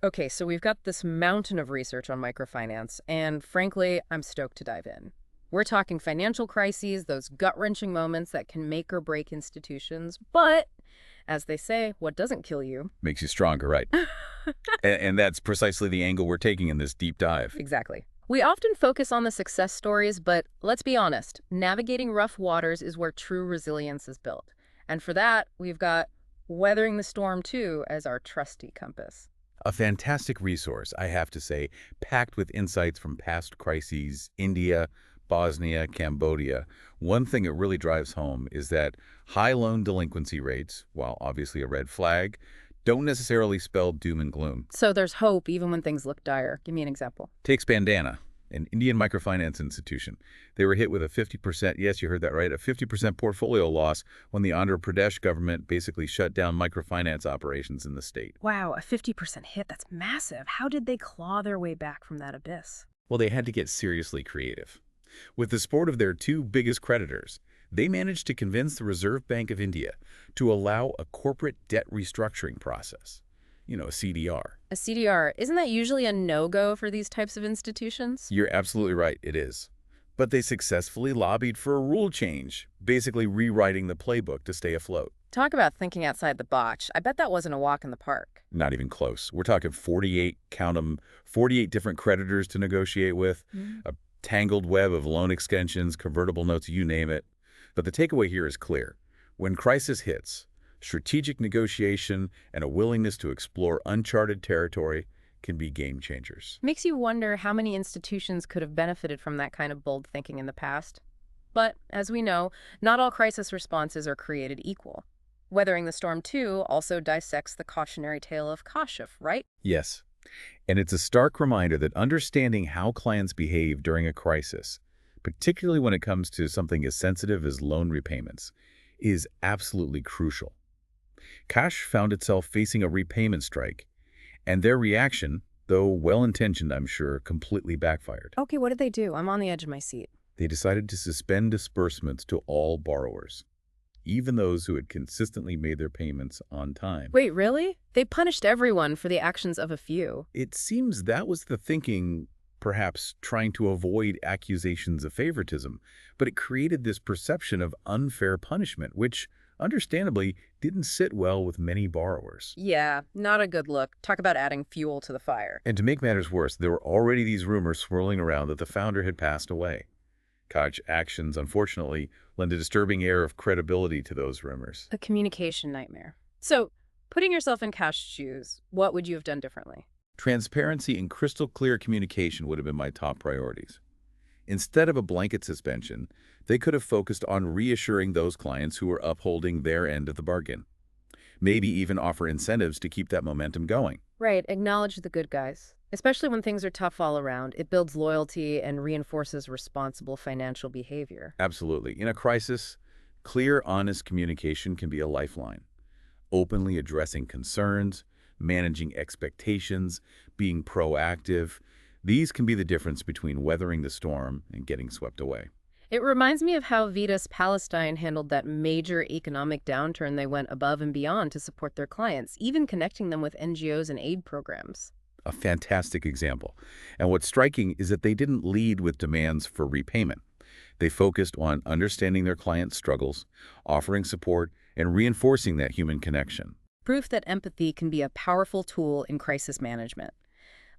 Okay, so we've got this mountain of research on microfinance, and frankly, I'm stoked to dive in. We're talking financial crises, those gut-wrenching moments that can make or break institutions, but as they say, what doesn't kill you? Makes you stronger, right? And that's precisely the angle we're taking in this deep dive. Exactly. We often focus on the success stories, but let's be honest, navigating rough waters is where true resilience is built. And for that, we've got Weathering the Storm 2 as our trusty compass. A fantastic resource, I have to say, packed with insights from past crises, India, Bosnia, Cambodia. One thing it really drives home is that high loan delinquency rates, while obviously a red flag, don't necessarily spell doom and gloom. So there's hope even when things look dire. Give me an example. Takes Bandana, an Indian microfinance institution. They were hit with a 50%, yes, you heard that right, a 50% portfolio loss when the Andhra Pradesh government basically shut down microfinance operations in the state. Wow, a 50% hit, that's massive. How did they claw their way back from that abyss? Well, they had to get seriously creative. With the support of their two biggest creditors, they managed to convince the Reserve Bank of India to allow a corporate debt restructuring process. A CDR. A CDR, isn't that usually a no-go for these types of institutions? You're absolutely right, it is. But they successfully lobbied for a rule change, basically rewriting the playbook to stay afloat. Talk about thinking outside the box. I bet that wasn't a walk in the park. Not even close. We're talking 48, count them, 48 different creditors to negotiate with, a tangled web of loan extensions, convertible notes, you name it. But the takeaway here is clear. When crisis hits, strategic negotiation and a willingness to explore uncharted territory can be game changers. Makes you wonder how many institutions could have benefited from that kind of bold thinking in the past. But, as we know, not all crisis responses are created equal. Weathering the Storm 2 also dissects the cautionary tale of KOSF, right? Yes, and it's a stark reminder that understanding how clients behave during a crisis, particularly when it comes to something as sensitive as loan repayments, is absolutely crucial. Kash found itself facing a repayment strike, and their reaction, though well-intentioned, I'm sure, completely backfired. Okay, what did they do? I'm on the edge of my seat. They decided to suspend disbursements to all borrowers, even those who had consistently made their payments on time. Wait, really? They punished everyone for the actions of a few. It seems that was the thinking, perhaps trying to avoid accusations of favoritism, but it created this perception of unfair punishment, which, understandably, didn't sit well with many borrowers. Yeah, not a good look. Talk about adding fuel to the fire. And to make matters worse, there were already these rumors swirling around that the founder had passed away. Koch's actions, unfortunately, lend a disturbing air of credibility to those rumors. A communication nightmare. So, putting yourself in Kash's shoes, what would you have done differently? Transparency and crystal clear communication would have been my top priorities. Instead of a blanket suspension, they could have focused on reassuring those clients who were upholding their end of the bargain. Maybe even offer incentives to keep that momentum going. Right, acknowledge the good guys. Especially when things are tough all around, it builds loyalty and reinforces responsible financial behavior. Absolutely. In a crisis, clear, honest communication can be a lifeline. Openly addressing concerns, managing expectations, being proactive, these can be the difference between weathering the storm and getting swept away. It reminds me of how Vitas Palestine handled that major economic downturn. They went above and beyond to support their clients, even connecting them with NGOs and aid programs. A fantastic example. And what's striking is that they didn't lead with demands for repayment. They focused on understanding their clients' struggles, offering support, and reinforcing that human connection. Proof that empathy can be a powerful tool in crisis management.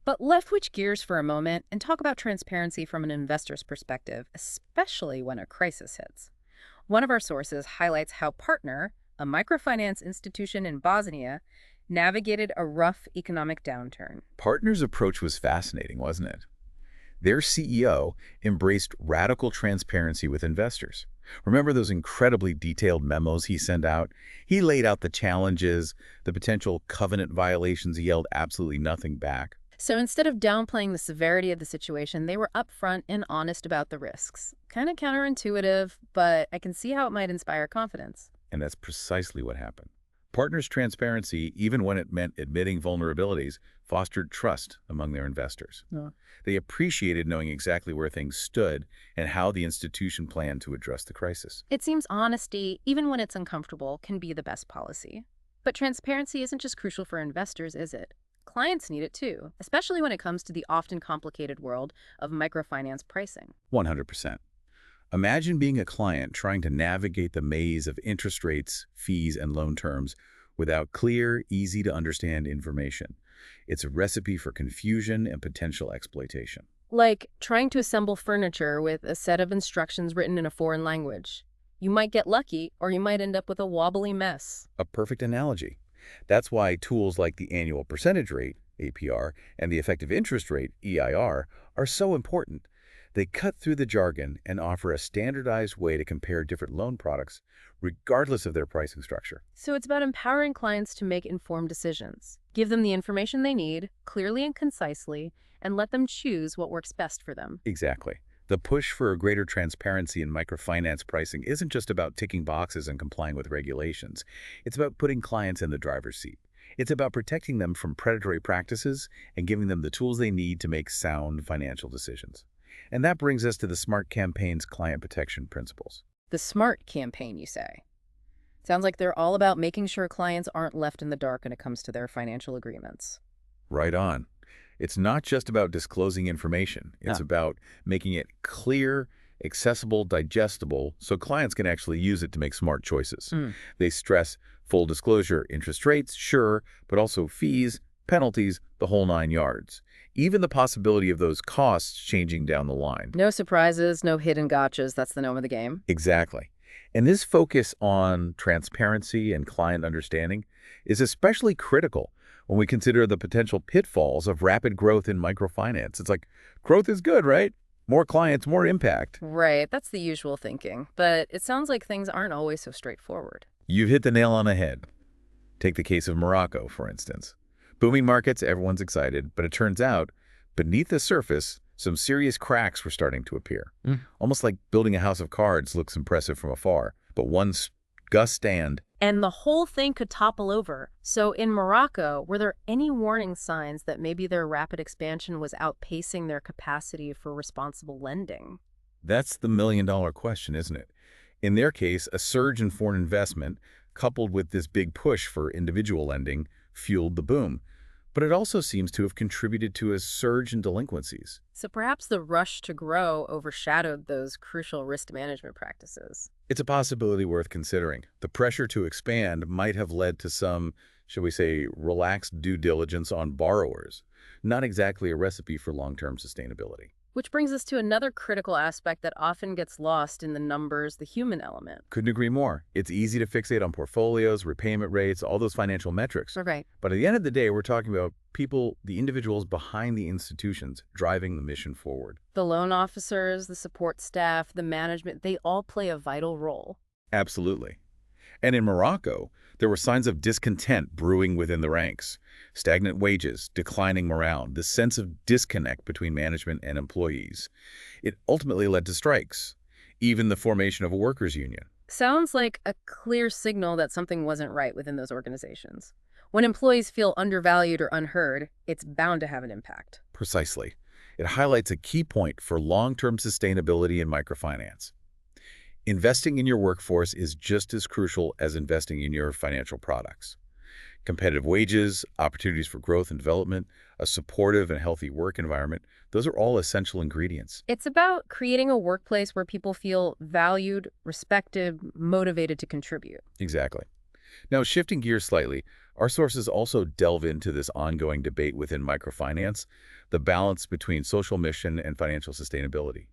But let's switch gears for a moment and talk about transparency from an investor's perspective, especially when a crisis hits. One of our sources highlights how Partner, a microfinance institution in Bosnia, navigated a rough economic downturn. Partner's approach was fascinating, wasn't it? Their CEO embraced radical transparency with investors. Remember those incredibly detailed memos he sent out? He laid out the challenges, the potential covenant violations. He held absolutely nothing back. So instead of downplaying the severity of the situation, they were upfront and honest about the risks. Kind of counterintuitive, but I can see how it might inspire confidence. And that's precisely what happened. Partners' transparency, even when it meant admitting vulnerabilities, fostered trust among their investors. Yeah. They appreciated knowing exactly where things stood and how the institution planned to address the crisis. It seems honesty, even when it's uncomfortable, can be the best policy. But transparency isn't just crucial for investors, is it? clients need it too, especially when it comes to the often complicated world of microfinance pricing. 100%. Imagine being a client trying to navigate the maze of interest rates, fees, and loan terms without clear, easy-to-understand information. It's a recipe for confusion and potential exploitation. Like trying to assemble furniture with a set of instructions written in a foreign language. You might get lucky, or you might end up with a wobbly mess. A perfect analogy. That's why tools like the annual percentage rate, APR, and the effective interest rate, EIR, are so important. They cut through the jargon and offer a standardized way to compare different loan products, regardless of their pricing structure. So it's about empowering clients to make informed decisions. Give them the information they need, clearly and concisely, and let them choose what works best for them. Exactly. The push for a greater transparency in microfinance pricing isn't just about ticking boxes and complying with regulations. It's about putting clients in the driver's seat. It's about protecting them from predatory practices and giving them the tools they need to make sound financial decisions. And that brings us to the SMART campaign's client protection principles. The SMART campaign, you say? Sounds like they're all about making sure clients aren't left in the dark when it comes to their financial agreements. Right on. It's not just about disclosing information. It's about making it clear, accessible, digestible, so clients can actually use it to make smart choices. They stress full disclosure, interest rates, sure, but also fees, penalties, the whole 9 yards. Even the possibility of those costs changing down the line. No surprises, no hidden gotchas. That's the name of the game. Exactly. And this focus on transparency and client understanding is especially critical when we consider the potential pitfalls of rapid growth in microfinance. It's like, growth is good, right? More clients, more impact. Right, that's the usual thinking. But it sounds like things aren't always so straightforward. You've hit the nail on the head. Take the case of Morocco, for instance. Booming markets, everyone's excited, but it turns out, beneath the surface, some serious cracks were starting to appear. Almost like building a house of cards looks impressive from afar, but one gust and And the whole thing could topple over. So in Morocco, were there any warning signs that maybe their rapid expansion was outpacing their capacity for responsible lending? that's the million-dollar question, isn't it? In their case, a surge in foreign investment, coupled with this big push for individual lending, fueled the boom. But it also seems to have contributed to a surge in delinquencies. So perhaps the rush to grow overshadowed those crucial risk management practices. It's a possibility worth considering. The pressure to expand might have led to some, shall we say, relaxed due diligence on borrowers. Not exactly a recipe for long-term sustainability. Which brings us to another critical aspect that often gets lost in the numbers, the human element. Couldn't agree more. It's easy to fixate on portfolios, repayment rates, all those financial metrics. Right. But at the end of the day, we're talking about people, the individuals behind the institutions driving the mission forward. The loan officers, the support staff, the management, they all play a vital role. Absolutely. And in Morocco, there were signs of discontent brewing within the ranks. Stagnant wages, declining morale, this sense of disconnect between management and employees. It ultimately led to strikes, even the formation of a workers' union. Sounds like a clear signal that something wasn't right within those organizations. When employees feel undervalued or unheard, it's bound to have an impact. Precisely. It highlights a key point for long-term sustainability in microfinance. Investing in your workforce is just as crucial as investing in your financial products. Competitive wages, opportunities for growth and development, a supportive and healthy work environment, those are all essential ingredients. It's about creating a workplace where people feel valued, respected, motivated to contribute. Exactly. Now, shifting gears slightly, our sources also delve into this ongoing debate within microfinance, the balance between social mission and financial sustainability.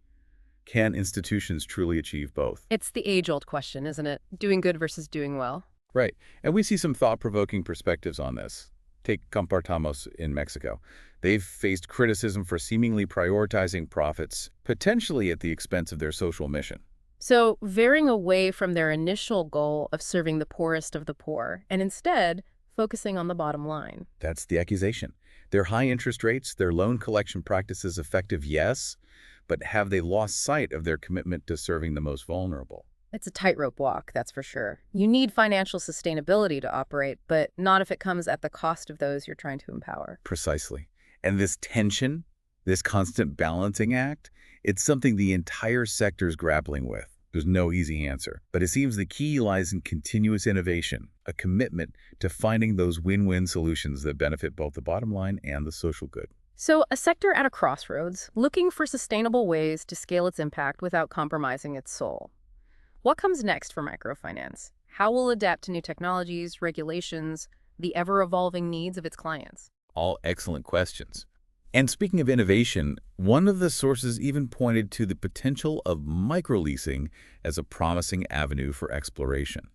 Can institutions truly achieve both? It's the age-old question, isn't it? Doing good versus doing well. Right. And we see some thought-provoking perspectives on this. Take Compartamos in Mexico. They've faced criticism for seemingly prioritizing profits, potentially at the expense of their social mission. So veering away from their initial goal of serving the poorest of the poor, and instead focusing on the bottom line. That's the accusation. Their high interest rates, their loan collection practices effective, yes, but have they lost sight of their commitment to serving the most vulnerable? It's a tightrope walk, that's for sure. You need financial sustainability to operate, but not if it comes at the cost of those you're trying to empower. Precisely. And this tension, this constant balancing act, it's something the entire sector is grappling with. There's no easy answer, but it seems the key lies in continuous innovation, a commitment to finding those win-win solutions that benefit both the bottom line and the social good. So, a sector at a crossroads, looking for sustainable ways to scale its impact without compromising its soul. What comes next for microfinance? How will it adapt to new technologies, regulations, the ever-evolving needs of its clients? All excellent questions. And speaking of innovation, one of the sources even pointed to the potential of microleasing as a promising avenue for exploration.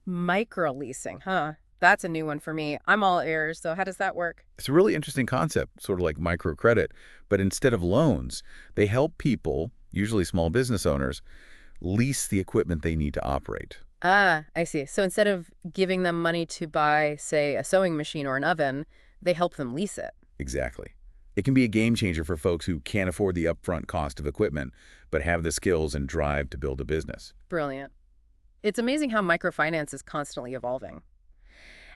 Microleasing, huh? That's a new one for me. I'm all ears, so how does that work? It's a really interesting concept, sort of like microcredit, but instead of loans, they help people, usually small business owners, lease the equipment they need to operate. Ah, I see. So instead of giving them money to buy, say, a sewing machine or an oven, they help them lease it. Exactly. It can be a game changer for folks who can't afford the upfront cost of equipment, but have the skills and drive to build a business. Brilliant. It's amazing how microfinance is constantly evolving.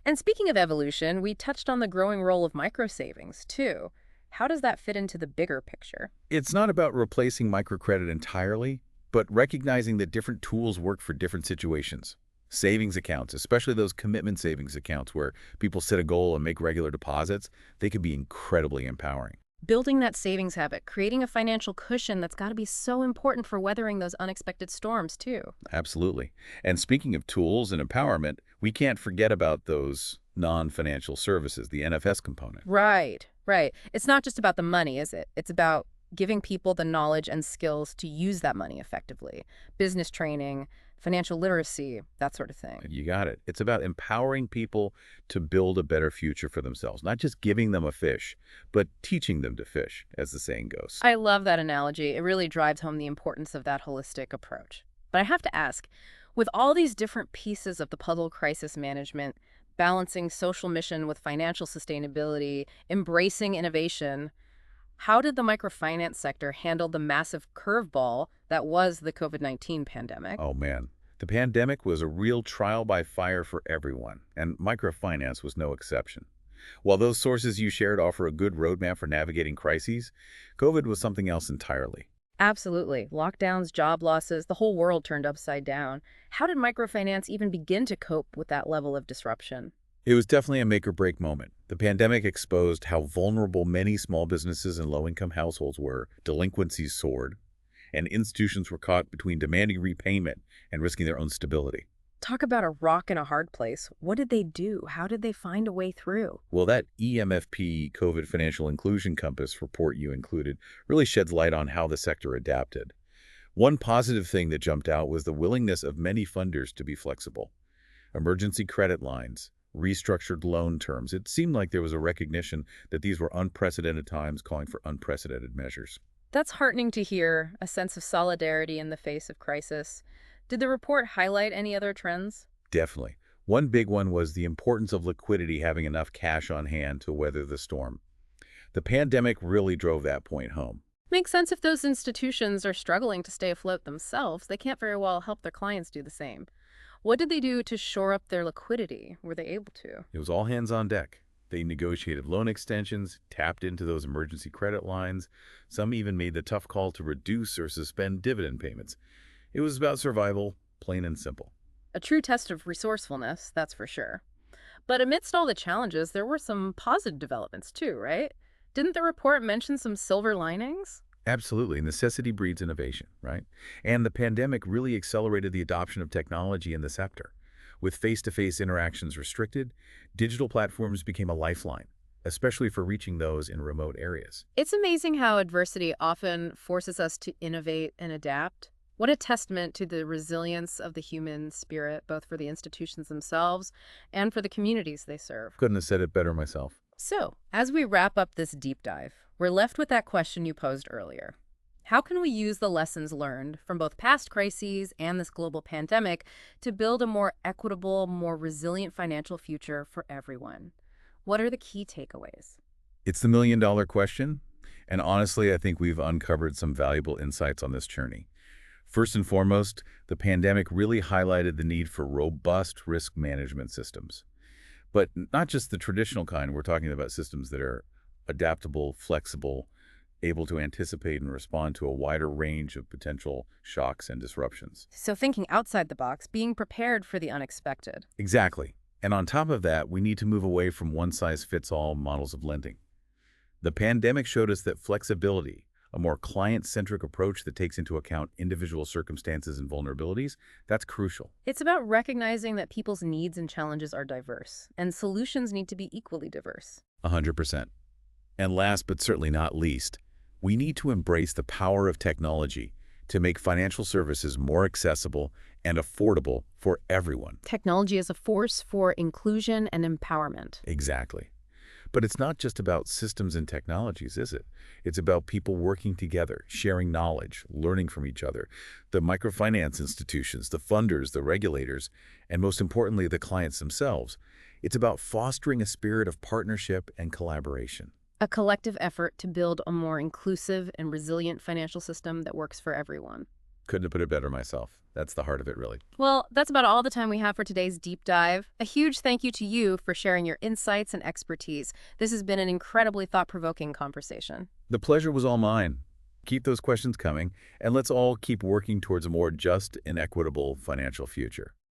And speaking of evolution, we touched on the growing role of microsavings, too. How does that fit into the bigger picture? It's not about replacing microcredit entirely, but recognizing that different tools work for different situations. Savings accounts, especially those commitment savings accounts where people set a goal and make regular deposits, they can be incredibly empowering. Building that savings habit, creating a financial cushion, that's got to be so important for weathering those unexpected storms, too. Absolutely. And speaking of tools and empowerment, we can't forget about those non-financial services, the NFS component. Right, right. It's not just about the money, is it? It's about giving people the knowledge and skills to use that money effectively. Business training, financial literacy, that sort of thing. You got it. It's about empowering people to build a better future for themselves, not just giving them a fish, but teaching them to fish, as the saying goes. I love that analogy. It really drives home the importance of that holistic approach. But I have to ask, with all these different pieces of the puzzle crisis management, balancing social mission with financial sustainability, embracing innovation, how did the microfinance sector handle the massive curveball that was the COVID-19 pandemic? Oh man, the pandemic was a real trial by fire for everyone, and microfinance was no exception. While those sources you shared offer a good roadmap for navigating crises, COVID was something else entirely. Absolutely. Lockdowns, job losses, the whole world turned upside down. How did microfinance even begin to cope with that level of disruption? It was definitely a make-or-break moment. The pandemic exposed how vulnerable many small businesses and low-income households were, delinquencies soared, and institutions were caught between demanding repayment and risking their own stability. Talk about a rock in a hard place. What did they do? How did they find a way through? Well, that EMFP COVID Financial Inclusion Compass report you included really sheds light on how the sector adapted. One positive thing that jumped out was the willingness of many funders to be flexible. Emergency credit lines, restructured loan terms. It seemed like there was a recognition that these were unprecedented times calling for unprecedented measures. That's heartening to hear, a sense of solidarity in the face of crisis. Did the report highlight any other trends? Definitely. One big one was the importance of liquidity, having enough cash on hand to weather the storm. The pandemic really drove that point home. Makes sense if those institutions are struggling to stay afloat themselves. They can't very well help their clients do the same. What did they do to shore up their liquidity? Were they able to? It was all hands on deck. They negotiated loan extensions, tapped into those emergency credit lines. Some even made the tough call to reduce or suspend dividend payments. It was about survival, plain and simple. A true test of resourcefulness, that's for sure. But amidst all the challenges, there were some positive developments too, right? Didn't the report mention some silver linings? Absolutely. Necessity breeds innovation, right? And the pandemic really accelerated the adoption of technology in the sector. With face-to-face interactions restricted, digital platforms became a lifeline, especially for reaching those in remote areas. It's amazing how adversity often forces us to innovate and adapt. What a testament to the resilience of the human spirit, both for the institutions themselves and for the communities they serve. Couldn't have said it better myself. So, as we wrap up this deep dive, we're left with that question you posed earlier. How can we use the lessons learned from both past crises and this global pandemic to build a more equitable, more resilient financial future for everyone? What are the key takeaways? It's the million-dollar question, and honestly, I think we've uncovered some valuable insights on this journey. First and foremost, the pandemic really highlighted the need for robust risk management systems. But not just the traditional kind. We're talking about systems that are adaptable, flexible, able to anticipate and respond to a wider range of potential shocks and disruptions. So thinking outside the box, being prepared for the unexpected. Exactly. And on top of that, we need to move away from one-size-fits-all models of lending. The pandemic showed us that flexibility, a more client-centric approach that takes into account individual circumstances and vulnerabilities, that's crucial. It's about recognizing that people's needs and challenges are diverse, and solutions need to be equally diverse. 100%. And last but certainly not least, we need to embrace the power of technology to make financial services more accessible and affordable for everyone. Technology is a force for inclusion and empowerment. Exactly. But it's not just about systems and technologies, is it? It's about people working together, sharing knowledge, learning from each other. The microfinance institutions, the funders, the regulators, and most importantly, the clients themselves. It's about fostering a spirit of partnership and collaboration. A collective effort to build a more inclusive and resilient financial system that works for everyone. Couldn't have put it better myself. That's the heart of it, really. Well, that's about all the time we have for today's deep dive. A huge thank you to you for sharing your insights and expertise. This has been an incredibly thought-provoking conversation. The pleasure was all mine. Keep those questions coming, and let's all keep working towards a more just and equitable financial future.